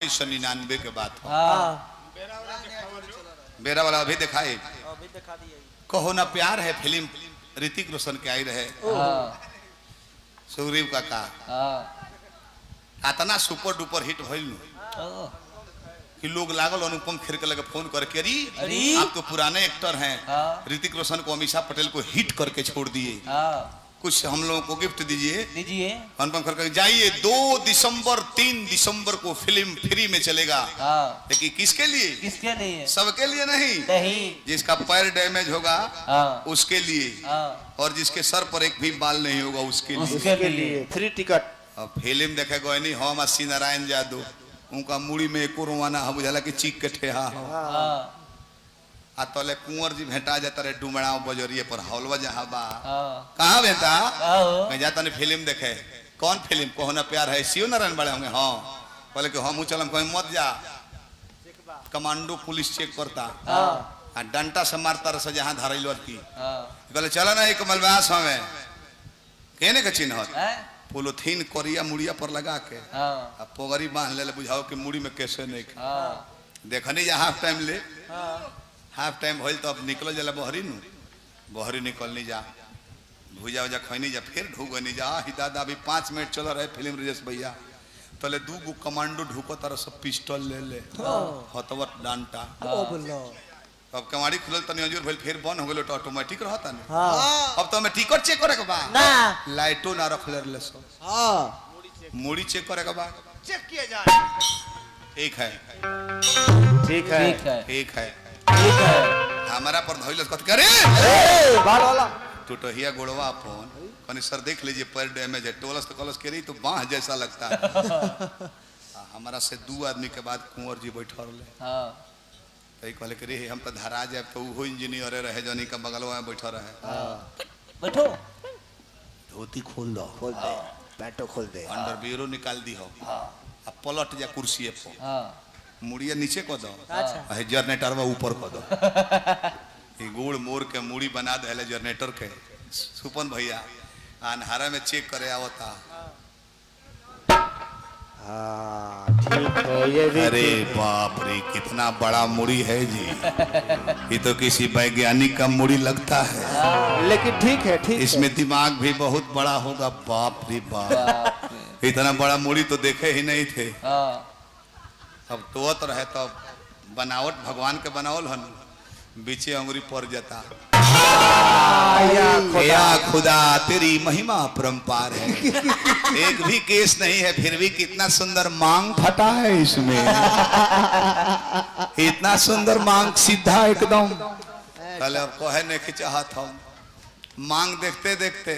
99 के बाद बेरा वाला अभी दिखाए दिखा दिया। कहो ना प्यार है फिल्म ऋतिक रोशन के आई रहे सुग्रीव का इतना सुपर डुपर हिट भइल कि लोग लागल अनुपम खेर के लगे फोन करके अरे आप तो पुराने एक्टर हैं ऋतिक रोशन को अमीषा पटेल को हिट करके छोड़ दिए कुछ हम लोगों को गिफ्ट दीजिए अनुपम खेर कर जाइए 2 दिसंबर 3 दिसंबर को फिल्म फ्री में चलेगा लेकिन किसके लिए सबके लिए नहीं जिसका पैर डैमेज होगा उसके लिए और जिसके सर पर एक भी बाल नहीं होगा उसके लिए फ्री टिकट। फिल्म देखे गए नहीं हम अस्सी नारायण जादू उनका मुड़ी में एको रोवाना हम बुझाला कि चीख के ठेहा आ तले कुंवर जी भेटा जाता रे डुमड़ाओ बजरिए पर हौलवा जहां बा कहां बेटा मैं जाता ने फिल्म देखे कौन फिल्म कहो ना प्यार है शिव नारायण बड़े होंगे हाँ बोले कि हम चलम कहीं मत जा कमांडो पुलिस चेक करता डंटा से मारता रहा जहां धारैलो की बोले चला ना एक मलबास हमें कहने का चिन्ह पोलोथीन कोरिया मुड़िया पर लगा के पोगरी बांध ले बुझाओ कि मुड़ी में कैसे नहीं देखनी जा हाफ टाइम होल तो अब निकल जाला बहरी निकलनी जा भुजा उजा खैनी जा फिर ढूगनी जा ही दादा अभी 5 मिनट चल रहे फिल्म रिजेश भैया तले 2 गो कमांडो ढूको तारा सब पिस्टल ले हतवत डांटा अब कमाड़ी खुलल तनी अंजूर भइल फिर बंद हो गेल तो ऑटोमेटिक रहता न अब तो हमें टिकट चेक करे के बा ना लाइटो ना रखले रहले सब मुड़ी चेक करे के बा चेक किया जाए। ठीक है हमारा पर धइलस कत करे बाल वाला टूटहिया गोड़वा फोन कनी सर देख लीजिए पैर डैमेज है टोलस तो कलस के रही तो बाह जैसा लगता है हमारा से 2 आदमी के बाद कुंवर जी बैठल रहे तो कहले कि रे हम तो धरा जाए तो वो इंजीनियर रहे जनी का बगलवा में बैठा रहे बैठो धोती खोल दे पैंटो खोल दे अंडरवियरो निकाल दी हो अब पलट जा कुर्सी पर मुड़िया नीचे को दो अच्छा जनरेटर ऊपर को दो गोड़ मोड़ के मुड़ी बना दे जनरेटर के सुपन भैया अनहारा में चेक करे आवता ठीक है ये भी अरे बाप रे कितना बड़ा मुड़ी है जी ये तो किसी वैज्ञानिक का मुड़ी लगता है लेकिन ठीक है इसमें दिमाग भी बहुत बड़ा होगा बाप रे बाप इतना बड़ा मुड़ी तो देखे ही नहीं थे अब तोत रहे तो बनावट भगवान के बनावल हन बीचे अंगुरी पड़ जाता या खुदा तेरी महिमा परम्पार है एक भी केस नहीं है फिर भी कितना सुंदर मांग फटा है इसमें इतना सुंदर मांग सीधा एकदम कल अब कहे नहीं चाहत हम मांग देखते देखते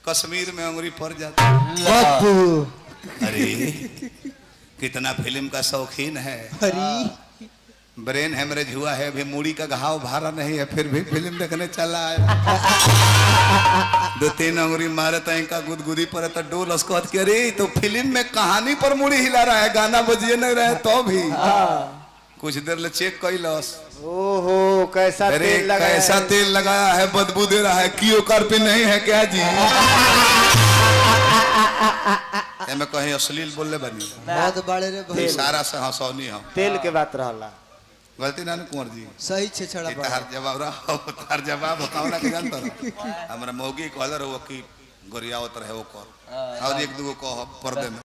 कश्मीर में अंगुरी पड़ जाता अरे कितना फिल्म का शौकीन है ब्रेन हेमरेज हुआ है अभी मुड़ी का घाव भारा नहीं है फिर भी फिल्म देखने चला है 2-3 अंगुरी मारे तो इनका गुदगुदी पर तो डोल उसको के अरे तो फिल्म में कहानी पर मुड़ी हिला रहा है गाना बजिए नहीं रहे तो भी कुछ देर ले चेक कैलस ओहो कैसा तेल लगाया है बदबू दे रहा है क्यों कर पे नहीं है क्या जी मैं कहीं अश्लील बोलले बनी बहुत बड़े रे भाई सारा से हंसौनी हम तेल के बात रहला गलती ना कुंवर जी सही छे छड़ा तार जवाब रहा तार जवाब बताओ ना कि जानता हमरा मौगी कहलर हो कि गोरियावत रहे वो कर और 1-2 को पर्दे में